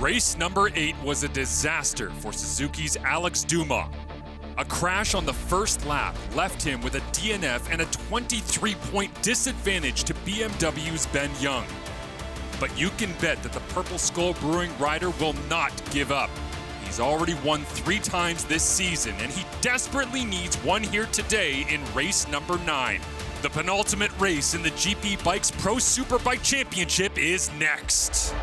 Race number 8 was a disaster for Suzuki's Alex Dumas. A crash on the first lap left him with a DNF and a 23-point disadvantage to BMW's Ben Young. But you can bet that the Purple Skull Brewing rider will not give up. He's already won 3 times this season, and he desperately needs one here today in race number 9. The penultimate race in the GP Bikes Pro Superbike Championship is next.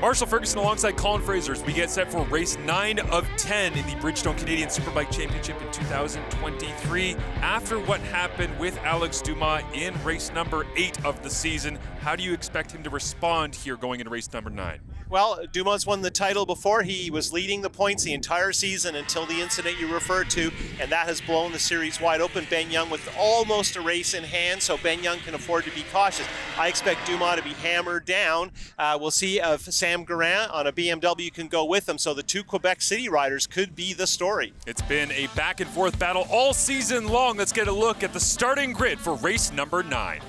Marshall Ferguson alongside Colin Fraser as we get set for race 9 of 10 in the Bridgestone Canadian Superbike Championship in 2023. After what happened with Alex Dumas in race number 8 of the season, how do you expect him to respond here going into race number 9? Well, Dumas won the title before. He was leading the points the entire season until the incident you referred to, and that has blown the series wide open. Ben Young with almost a race in hand, so Ben Young can afford to be cautious. I expect Dumas to be hammered down. We'll see if Sam Garant on a BMW can go with him, so the 2 Quebec City riders could be the story. It's been a back and forth battle all season long. Let's get a look at the starting grid for race number 9.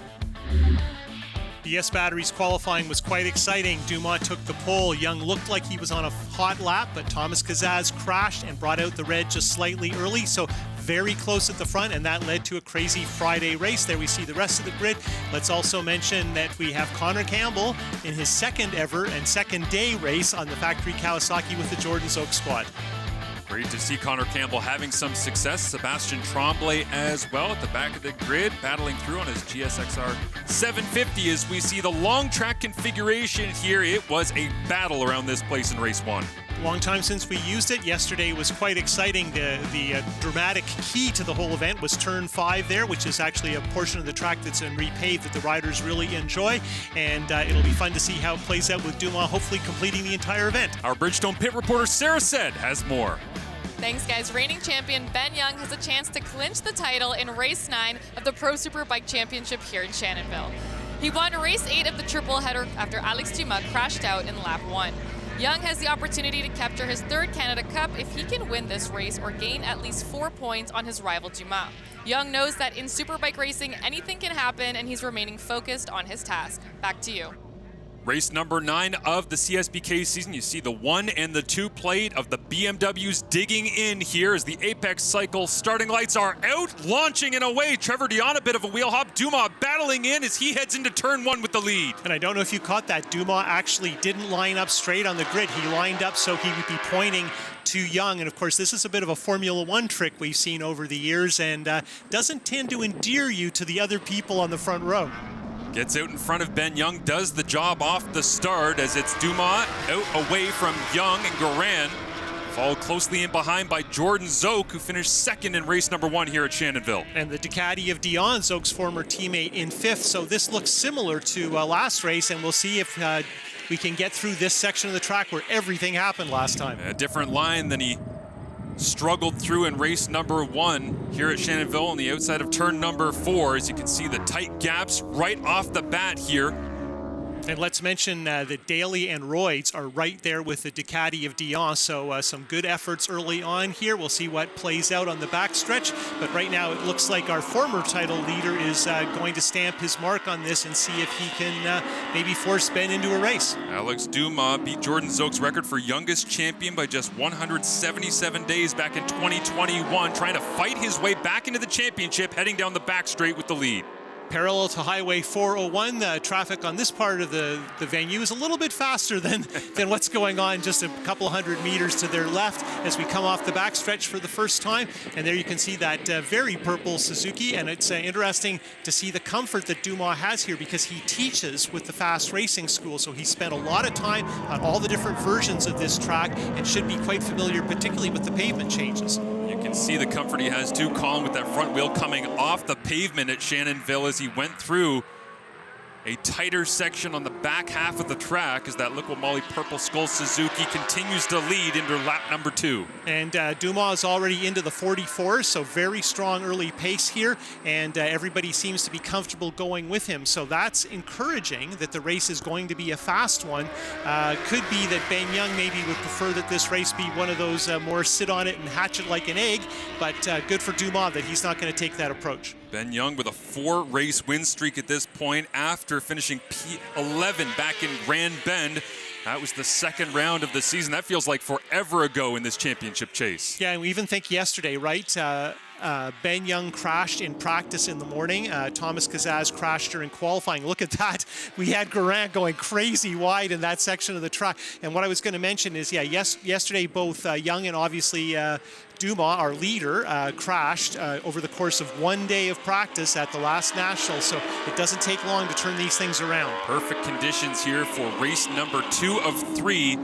BS Batteries qualifying was quite exciting. Dumas took the pole. Young looked like he was on a hot lap, but Thomas Kazaz crashed and brought out the red just slightly early, so very close at the front, and that led to a crazy Friday race. There we see the rest of the grid. Let's also mention that we have Connor Campbell in his second ever and second day race on the factory Kawasaki with the Jordan Zoke squad. Great to see Connor Campbell having some success. Sebastian Tremblay as well at the back of the grid, battling through on his GSXR 750 as we see the long track configuration here. It was a battle around this place in race 1. Long time since we used it. Yesterday was quite exciting. The dramatic key to the whole event was turn 5 there, which is actually a portion of the track that's been repaved that the riders really enjoy, and it'll be fun to see how it plays out with Dumas hopefully completing the entire event. Our Bridgestone pit reporter Sarah Said has more. Thanks, guys. Reigning champion Ben Young has a chance to clinch the title in race 9 of the Pro Superbike Championship here in Shannonville. He won race 8 of the triple header after Alex Dumas crashed out in lap 1. Young has the opportunity to capture his 3rd Canada Cup if he can win this race or gain at least 4 points on his rival Dumas. Young knows that in Superbike racing, anything can happen, and he's remaining focused on his task. Back to you. Race number 9 of the CSBK season. You see the 1 and the 2 plate of the BMWs digging in here as the Apex Cycle starting lights are out, launching and away. Trevor Dion, a bit of a wheel hop. Dumas battling in as he heads into turn 1 with the lead. And I don't know if you caught that. Dumas actually didn't line up straight on the grid. He lined up so he would be pointing to Young. And of course, this is a bit of a Formula 1 trick we've seen over the years, and doesn't tend to endear you to the other people on the front row. Gets out in front of Ben Young, does the job off the start as it's Dumas out away from Young and Garant. Followed closely in behind by Jordan Zoke, who finished 2nd in race number 1 here at Shannonville. And the Ducati of Dion, Zoke's former teammate, in 5th. So this looks similar to last race, and we'll see if we can get through this section of the track where everything happened last time. A different line than he struggled through in race number 1 here at Shannonville on the outside of turn number 4. As you can see, the tight gaps right off the bat here. And let's mention that Daly and Royds are right there with the Ducati of Dion, so some good efforts early on here. We'll see what plays out on the backstretch, but right now it looks like our former title leader is going to stamp his mark on this and see if he can maybe force Ben into a race. Alex Dumas beat Jordan Zoke's record for youngest champion by just 177 days back in 2021, trying to fight his way back into the championship, heading down the back straight with the lead. Parallel to Highway 401, the traffic on this part of the venue is a little bit faster than what's going on just a couple hundred meters to their left as we come off the backstretch for the first time. And there you can see that very purple Suzuki, and it's interesting to see the comfort that Dumas has here because he teaches with the fast racing school, so he spent a lot of time on all the different versions of this track and should be quite familiar, particularly with the pavement changes. You can see the comfort he has too, Colin, with that front wheel coming off the pavement at Shannonville as he went through A tighter section on the back half of the track as that Liquid Moly Purple Skull Suzuki continues to lead into lap number 2. And Dumas is already into the 44s, so very strong early pace here, and everybody seems to be comfortable going with him. So that's encouraging that the race is going to be a fast one. Could be that Ben Young maybe would prefer that this race be one of those more sit on it and hatch it like an egg, but good for Dumas that he's not going to take that approach. Ben Young with a 4-race win streak at this point after finishing P11 back in Grand Bend. That was the second round of the season. That feels like forever ago in this championship chase. Yeah, and we even think yesterday, right? Ben Young crashed in practice in the morning. Thomas Kazaz crashed during qualifying. Look at that. We had Garant going crazy wide in that section of the track. And what I was going to mention is, yesterday both Young and obviously Dumas, our leader, crashed over the course of one day of practice at the last National, so it doesn't take long to turn these things around. Perfect conditions here for race number 2 of 3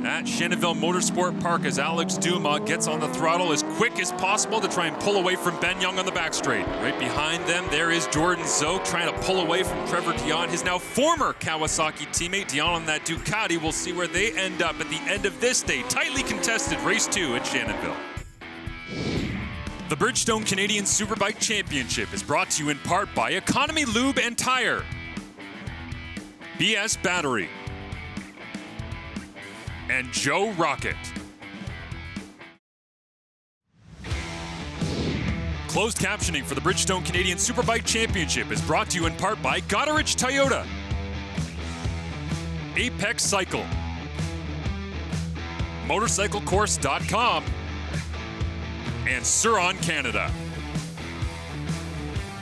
at Shannonville Motorsport Park as Alex Dumas gets on the throttle as quick as possible to try and pull away from Ben Young on the back straight. Right behind them, there is Jordan Zoke trying to pull away from Trevor Dion, his now former Kawasaki teammate. Dion on that Ducati. We'll see where they end up at the end of this day. Tightly contested race 2 at Shannonville. The Bridgestone Canadian Superbike Championship is brought to you in part by Economy Lube and Tire, BS Battery, and Joe Rocket. Closed captioning for the Bridgestone Canadian Superbike Championship is brought to you in part by Goderich Toyota, Apex Cycle, MotorcycleCourse.com, and Suron Canada.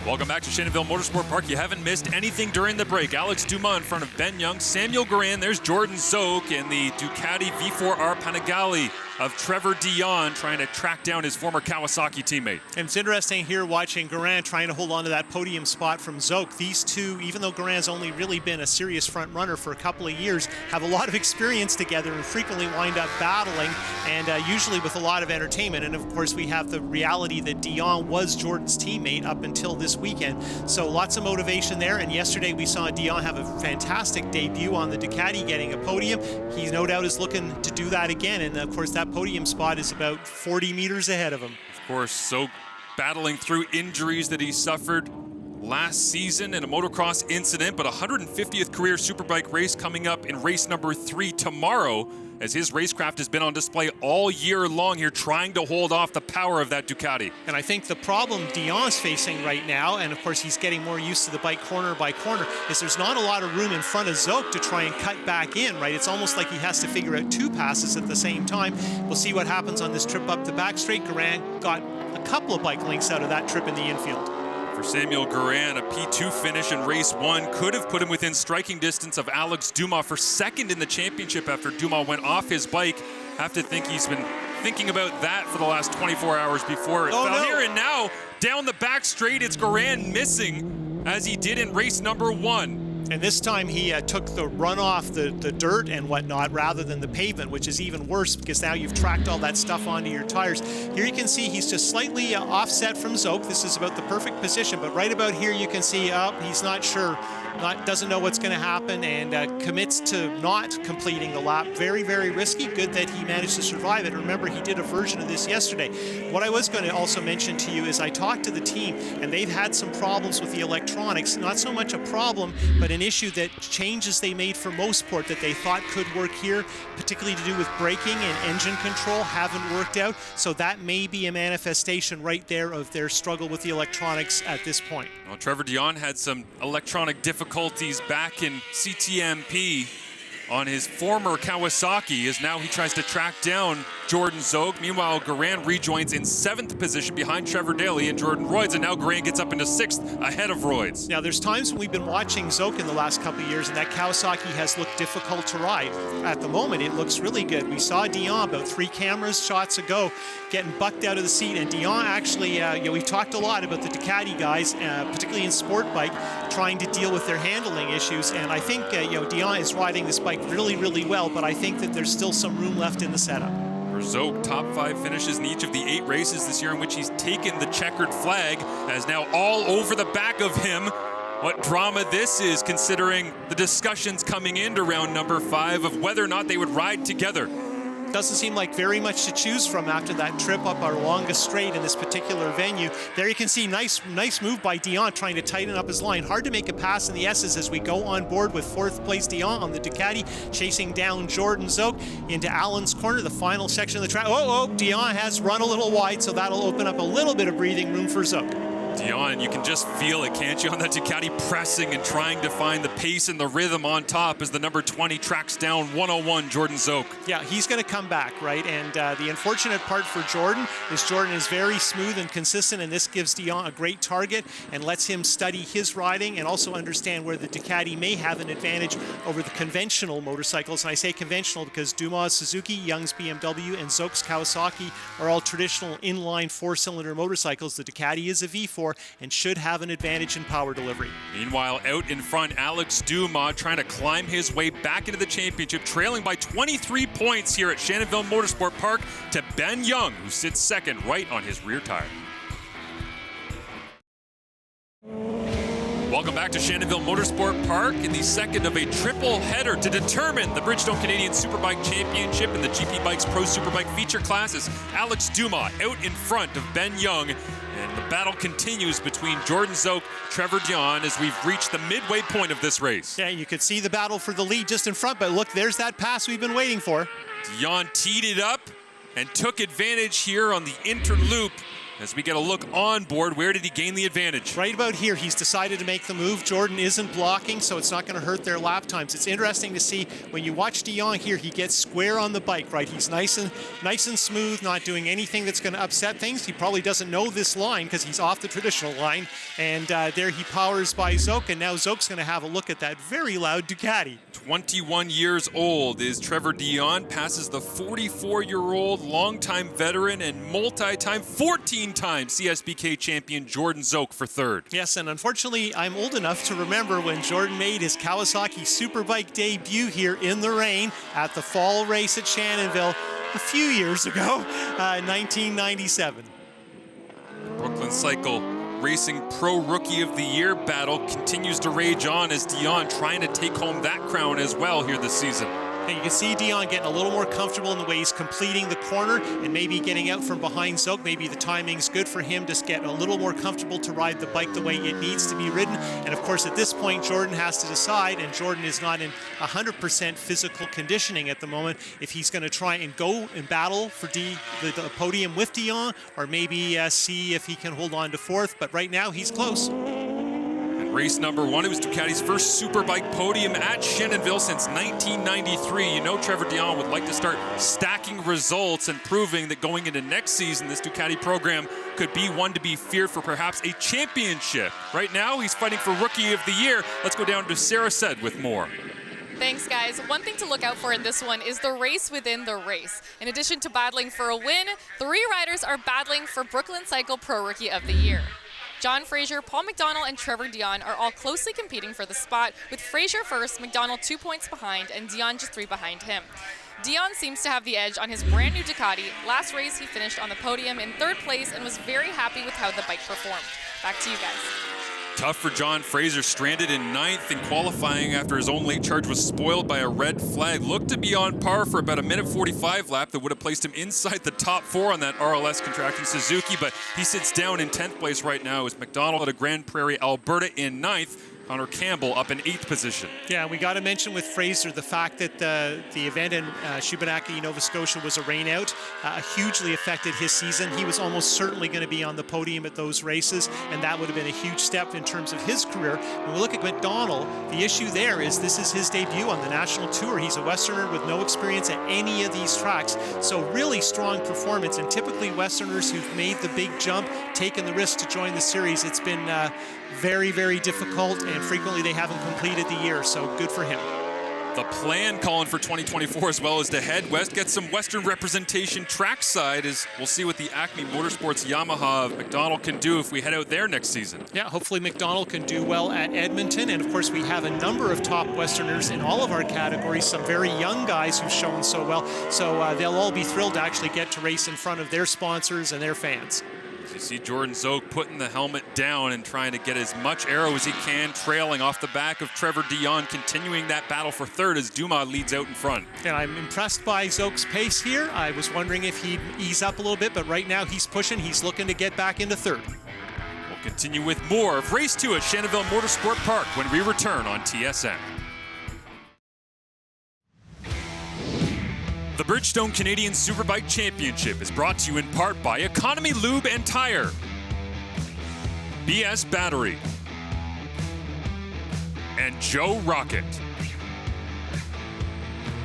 Welcome back to Shannonville Motorsport Park. You haven't missed anything during the break. Alex Dumas in front of Ben Young, Samuel Garand, there's Jordan Zoke, and the Ducati V4R Panigale of Trevor Dion trying to track down his former Kawasaki teammate. And it's interesting here watching Garand trying to hold on to that podium spot from Zoke. These two, even though Garand's only really been a serious front runner for a couple of years, have a lot of experience together and frequently wind up battling, and usually with a lot of entertainment. And of course we have the reality that Dion was Jordan's teammate up until this weekend. So lots of motivation there, and yesterday we saw Dion have a fantastic debut on the Ducati, getting a podium. He no doubt is looking to do that again, and of course that podium spot is about 40 meters ahead of him. Of course, so battling through injuries that he suffered last season in a motocross incident, but 150th career Superbike race coming up in race number 3 tomorrow, as his racecraft has been on display all year long here, trying to hold off the power of that Ducati. And I think the problem Dion's facing right now, and of course he's getting more used to the bike corner by corner, is there's not a lot of room in front of Zoke to try and cut back in, right? It's almost like he has to figure out 2 passes at the same time. We'll see what happens on this trip up the back straight. Garand got a couple of bike lengths out of that trip in the infield. For Samuel Garand, a P2 finish in race 1 could have put him within striking distance of Alex Dumas for second in the championship after Dumas went off his bike. Have to think he's been thinking about that for the last 24 hours before it fell here. And now down the back straight, it's Garand missing as he did in race number 1. And this time he took the runoff, the dirt and whatnot, rather than the pavement, which is even worse because now you've tracked all that stuff onto your tires. Here you can see he's just slightly offset from Zoke. This is about the perfect position, but right about here you can see he's not sure, doesn't know what's going to happen, and commits to not completing the lap. Very, very risky. Good that he managed to survive it. Remember, he did a version of this yesterday. What I was going to also mention to you is I talked to the team, and they've had some problems with the electronics. Not so much a problem, but an issue that changes they made for Mosport that they thought could work here, particularly to do with braking and engine control, haven't worked out. So that may be a manifestation right there of their struggle with the electronics at this point. Well, Trevor Dion had some electronic difficulties back in CTMP on his former Kawasaki, as now he tries to track down Jordan Zoke. Meanwhile, Garand rejoins in 7th position behind Trevor Daly and Jordan Royds, and now Garand gets up into 6th ahead of Royds. Now, there's times when we've been watching Zoke in the last couple of years, and that Kawasaki has looked difficult to ride. At the moment, it looks really good. We saw Dion about 3 camera shots ago getting bucked out of the seat, and Dion actually, we've talked a lot about the Ducati guys, particularly in sport bike, trying to deal with their handling issues, and I think, Dion is riding this bike really, really well, but I think that there's still some room left in the setup. For Zoke, top 5 finishes in each of the 8 races this year in which he's taken the checkered flag, as now all over the back of him What drama this is, considering the discussions coming into round number 5 of whether or not they would ride together. Doesn't seem like very much to choose from after that trip up our longest straight in this particular venue. There you can see nice move by Dion trying to tighten up his line. Hard to make a pass in the S's as we go on board with 4th place Dion on the Ducati, chasing down Jordan Zoke into Allen's corner, the final section of the track. Dion has run a little wide, so that'll open up a little bit of breathing room for Zoke. Dion, you can just feel it, can't you, on that Ducati, pressing and trying to find the pace and the rhythm on top as the number 20 tracks down 101 Jordan Zoke. Yeah, he's going to come back, right? And the unfortunate part for Jordan is very smooth and consistent, and this gives Dion a great target and lets him study his riding and also understand where the Ducati may have an advantage over the conventional motorcycles. And I say conventional because Dumas Suzuki, Young's BMW, and Zoke's Kawasaki are all traditional inline 4-cylinder motorcycles. The Ducati is a V4 and should have an advantage in power delivery. Meanwhile, out in front, Alex Dumas trying to climb his way back into the championship, trailing by 23 points here at Shannonville Motorsport Park to Ben Young, who sits second right on his rear tire. Welcome back to Shannonville Motorsport Park in the second of a triple header to determine the Bridgestone Canadian Superbike Championship in the GP Bikes Pro Superbike feature classes. Alex Dumas out in front of Ben Young, and the battle continues between Jordan Zoke, Trevor Dion as we've reached the midway point of this race. Yeah, you could see the battle for the lead just in front, but look, there's that pass we've been waiting for. Dion teed it up and took advantage here on the interloop. As we get a look on board, where did he gain the advantage? Right about here, he's decided to make the move. Jordan isn't blocking, so it's not going to hurt their lap times. It's interesting to see when you watch Dion here, he gets square on the bike, right? He's nice and smooth, not doing anything that's going to upset things. He probably doesn't know this line because he's off the traditional line. And there he powers by Zoke, and now Zoke's going to have a look at that very loud Ducati. 21 years old is Trevor Dion, passes the 44-year-old longtime veteran and multi-time 14-time CSBK champion Jordan Zoke for third. Yes, and unfortunately, I'm old enough to remember when Jordan made his Kawasaki Superbike debut here in the rain at the fall race at Shannonville a few years ago, 1997. Brooklyn Cycle Racing Pro Rookie of the Year battle continues to rage on as Dion trying to take home that crown as well here this season. And you can see Dion getting a little more comfortable in the way he's completing the corner and maybe getting out from behind Zoke. Maybe the timing's good for him to get a little more comfortable to ride the bike the way it needs to be ridden. And of course, at this point, Jordan has to decide, and Jordan is not in 100% physical conditioning at the moment, if he's going to try and go and battle for the podium with Dion, or maybe see if he can hold on to fourth. But right now, he's close. Race number 1, it was Ducati's first Superbike podium at Shannonville since 1993. You know Trevor Dion would like to start stacking results and proving that going into next season, this Ducati program could be one to be feared for perhaps a championship. Right now, he's fighting for Rookie of the Year. Let's go down to Sarah Said with more. Thanks, guys. One thing to look out for in this one is the race within the race. In addition to battling for a win, 3 riders are battling for Brooklyn Cycle Pro Rookie of the Year. John Fraser, Paul McDonald, and Trevor Dion are all closely competing for the spot, with Fraser first, McDonald 2 points behind, and Dion just 3 behind him. Dion seems to have the edge on his brand new Ducati. Last race, he finished on the podium in 3rd place and was very happy with how the bike performed. Back to you guys. Tough for John Fraser, stranded in 9th in qualifying after his own late charge was spoiled by a red flag. Looked to be on par for about a minute 45 lap that would have placed him inside the top 4 on that RLS contracting Suzuki, but he sits down in 10th place right now as McDonald out of Grand Prairie, Alberta in 9th. Connor Campbell up in 8th position. Yeah, we got to mention with Fraser the fact that the event in Shubenacadie, Nova Scotia was a rainout. Hugely affected his season. He was almost certainly going to be on the podium at those races, and that would have been a huge step in terms of his career. When we look at McDonald, the issue there is this is his debut on the national tour. He's a Westerner with no experience at any of these tracks, so really strong performance. And typically Westerners who've made the big jump, taken the risk to join the series, it's been very, very difficult, and frequently they haven't completed the year, so good for him. The plan calling for 2024 as well is to head west, get some Western representation trackside, as we'll see what the Acme Motorsports Yamaha of McDonald can do if we head out there next season. Yeah, hopefully McDonald can do well at Edmonton, and of course we have a number of top Westerners in all of our categories, some very young guys who've shown so well, so they'll all be thrilled to actually get to race in front of their sponsors and their fans. You see Jordan Zoke putting the helmet down and trying to get as much aero as he can, trailing off the back of Trevor Dion, continuing that battle for third as Dumas leads out in front. And I'm impressed by Zoke's pace here. I was wondering if he'd ease up a little bit, but right now he's pushing. He's looking to get back into third. We'll continue with more of Race 2 at Shannonville Motorsport Park when we return on TSN. The Bridgestone Canadian Superbike Championship is brought to you in part by Economy Lube and Tire, BS Battery, and Joe Rocket.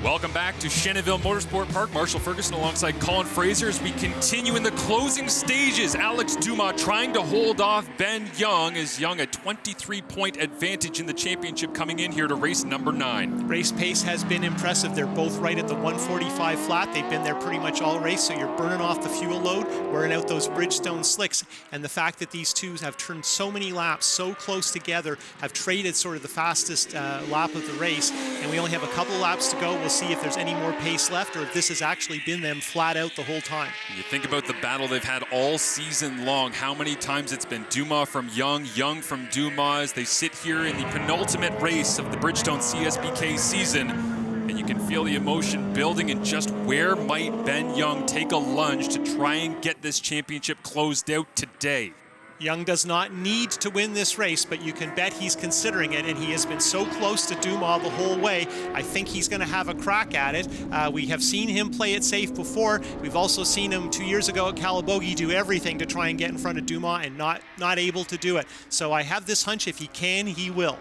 Welcome back to Shannonville Motorsport Park. Marshall Ferguson alongside Colin Fraser as we continue in the closing stages. Alex Dumas trying to hold off Ben Young, as Young a 23-point advantage in the championship coming in here to race number 9. Race pace has been impressive. They're both right at the 145 flat. They've been there pretty much all race, so you're burning off the fuel load, wearing out those Bridgestone slicks. And the fact that these two have turned so many laps so close together, have traded sort of the fastest lap of the race, and we only have a couple laps to go. We'll see if there's any more pace left or if this has actually been them flat out the whole time. You think about the battle they've had all season long, how many times it's been Dumas from Young, Young from Dumas. They sit here in the penultimate race of the Bridgestone CSBK season, and you can feel the emotion building and just where might Ben Young take a lunge to try and get this championship closed out today. Young does not need to win this race, but you can bet he's considering it, and he has been so close to Dumas the whole way. I think he's going to have a crack at it. We have seen him play it safe before. We've also seen him 2 years ago at Calabogie do everything to try and get in front of Dumas and not able to do it. So I have this hunch if he can, he will.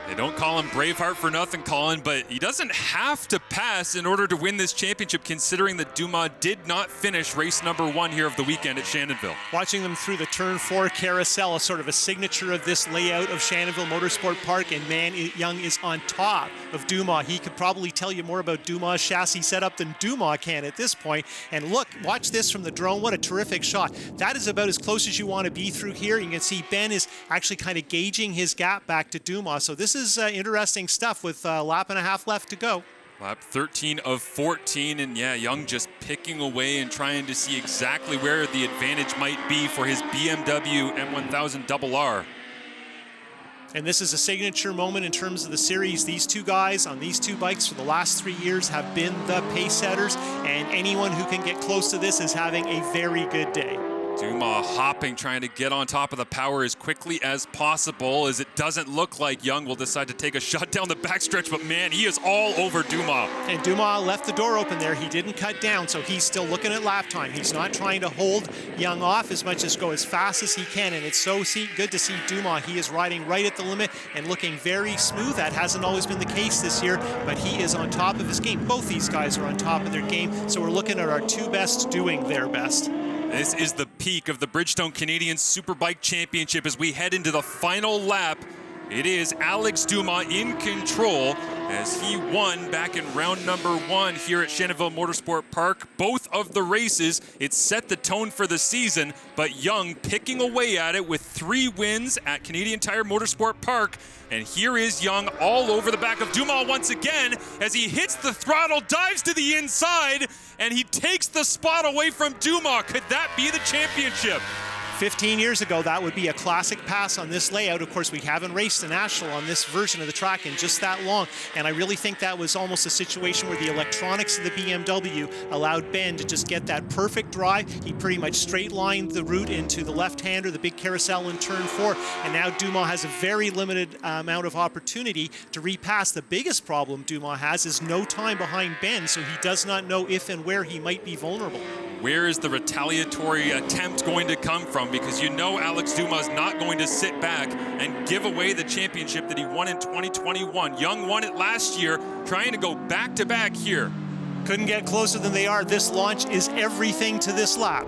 They don't call him Braveheart for nothing, Colin, but he doesn't have to pass in order to win this championship, considering that Dumas did not finish race number 1 here of the weekend at Shannonville. Watching them through the turn 4 carousel is sort of a signature of this layout of Shannonville Motorsport Park, and man, Young is on top of Dumas. He could probably tell you more about Dumas' chassis setup than Dumas can at this point. And look, watch this from the drone. What a terrific shot. That is about as close as you want to be through here. You can see Ben is actually kind of gauging his gap back to Dumas. So this is interesting stuff with a lap and a half left to go. Lap 13 of 14, and yeah, Young just picking away and trying to see exactly where the advantage might be for his BMW M1000 RR. And this is a signature moment in terms of the series. These two guys on these two bikes for the last 3 years have been the pace setters, and anyone who can get close to this is having a very good day. Dumas hopping, trying to get on top of the power as quickly as possible, as it doesn't look like Young will decide to take a shot down the backstretch, but man, he is all over Dumas. And Dumas left the door open there. He didn't cut down, so he's still looking at lap time. He's not trying to hold Young off as much as go as fast as he can, and it's so good to see Dumas. He is riding right at the limit and looking very smooth. That hasn't always been the case this year, but he is on top of his game. Both these guys are on top of their game, so we're looking at our two best doing their best. This is the peak of the Bridgestone Canadian Superbike Championship as we head into the final lap. It is Alex Dumas in control as he won back in round number 1 here at Shannonville Motorsport Park. Both of the races, it set the tone for the season, but Young picking away at it with 3 wins at Canadian Tire Motorsport Park. And here is Young all over the back of Dumas once again as he hits the throttle, dives to the inside, and he takes the spot away from Dumas. Could that be the championship? 15 years ago, that would be a classic pass on this layout. Of course, we haven't raced a national on this version of the track in just that long, and I really think that was almost a situation where the electronics of the BMW allowed Ben to just get that perfect drive. He pretty much straight lined the route into the left-hander, the big carousel in turn 4, and now Dumas has a very limited amount of opportunity to repass. The biggest problem Dumas has is no time behind Ben, so he does not know if and where he might be vulnerable. Where is the retaliatory attempt going to come from? Because you know Alex Dumas is not going to sit back and give away the championship that he won in 2021. Young won it last year, trying to go back-to-back here. Couldn't get closer than they are. This launch is everything to this lap.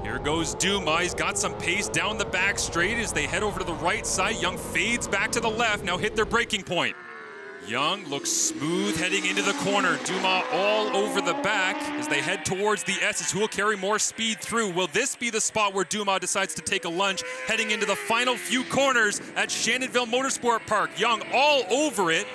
Here goes Dumas. He's got some pace down the back straight as they head over to the right side. Young fades back to the left, now hit their braking point. Young looks smooth heading into the corner. Dumas all over the back as they head towards the S's, who will carry more speed through. Will this be the spot where Dumas decides to take a lunge heading into the final few corners at Shannonville Motorsport Park? Young all over it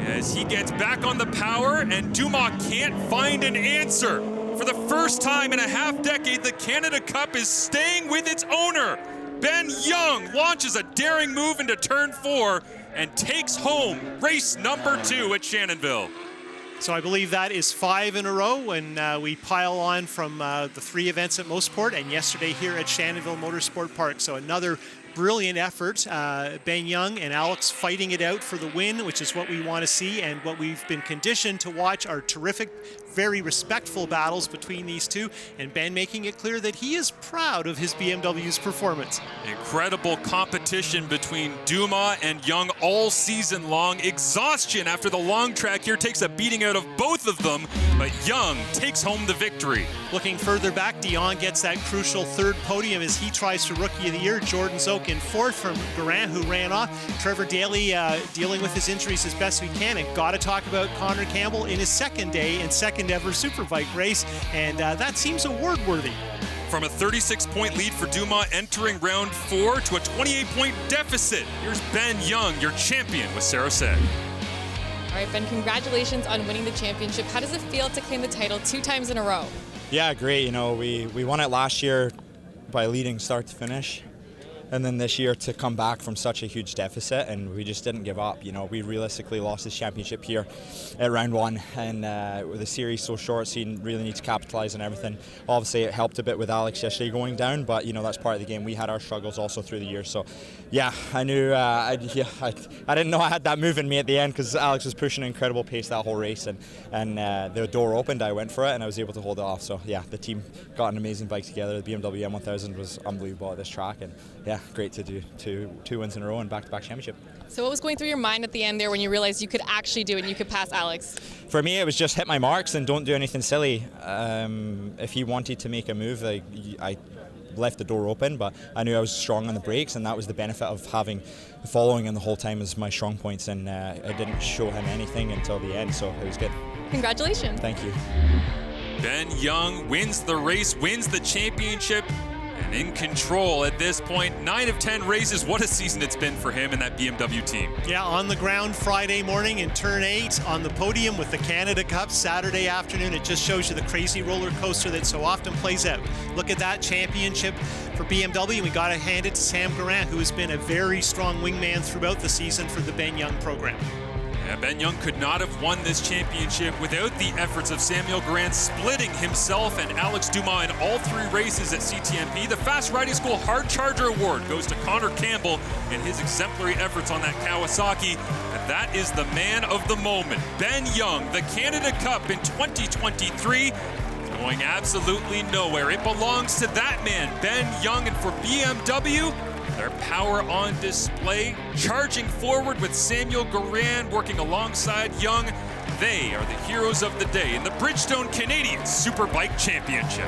as he gets back on the power, and Dumas can't find an answer For the first time in a half-decade, the Canada Cup is staying with its owner. Ben Young launches a daring move into turn 4 and takes home race number 2 at Shannonville. So I believe that is 5 in a row, and we pile on from the 3 events at Mosport and yesterday here at Shannonville Motorsport Park. So another brilliant effort. Ben Young and Alex fighting it out for the win, which is what we want to see, and what we've been conditioned to watch are terrific, very respectful battles between these two, and Ben making it clear that he is proud of his BMW's performance. Incredible competition between Dumas and Young all season long. Exhaustion after the long track here takes a beating out of both of them, but Young takes home the victory. Looking further back, Dion gets that crucial 3rd podium as he tries for Rookie of the Year. Jordan Zoke in 4th from Garant, who ran off. Trevor Daly dealing with his injuries as best we can, and got to talk about Connor Campbell in his 2nd day and 2nd ever Superbike race, and that seems award-worthy. From a 36-point lead for Dumas entering round 4 to a 28-point deficit. Here's Ben Young, your champion, with Sarah Seg. All right, Ben, congratulations on winning the championship. How does it feel to claim the title 2 times in a row? Yeah, great. You know, we won it last year by leading start to finish. And then this year to come back from such a huge deficit, and we just didn't give up. You know, we realistically lost this championship here at round 1, and with the series so short, so you really need to capitalize on everything. Obviously, it helped a bit with Alex yesterday going down, but you know that's part of the game. We had our struggles also through the year, so yeah, I knew I didn't know I had that move in me at the end because Alex was pushing an incredible pace that whole race, and the door opened. I went for it, and I was able to hold it off. So yeah, the team got an amazing bike together. The BMW M1000 was unbelievable at this track, and yeah. Great to do two wins in a row and back-to-back championship. So what was going through your mind at the end there when you realized you could actually do it and you could pass Alex? For me, it was just hit my marks and don't do anything silly. If he wanted to make a move, I left the door open, but I knew I was strong on the brakes, and that was the benefit of having following him the whole time as my strong points, and I didn't show him anything until the end, so it was good. Congratulations. Thank you. Ben Young wins the race, wins the championship, and in control at this point. 9 of 10 races. What a season it's been for him and that BMW team. Yeah, on the ground Friday morning in turn 8, on the podium with the Canada Cup Saturday afternoon. It just shows you the crazy roller coaster that so often plays out. Look at that championship for BMW. We got to hand it to Sam Garant, who has been a very strong wingman throughout the season for the Ben Young program. Yeah, Ben Young could not have won this championship without the efforts of Samuel Garant splitting himself and Alex Dumas in all 3 races at CTMP. The Fast Riding School Hard Charger Award goes to Connor Campbell and his exemplary efforts on that Kawasaki. And that is the man of the moment. Ben Young, the Canada Cup in 2023, going absolutely nowhere. It belongs to that man, Ben Young, and for BMW, their power on display, charging forward with Samuel Garant working alongside Young. They are the heroes of the day in the Bridgestone Canadian Superbike Championship.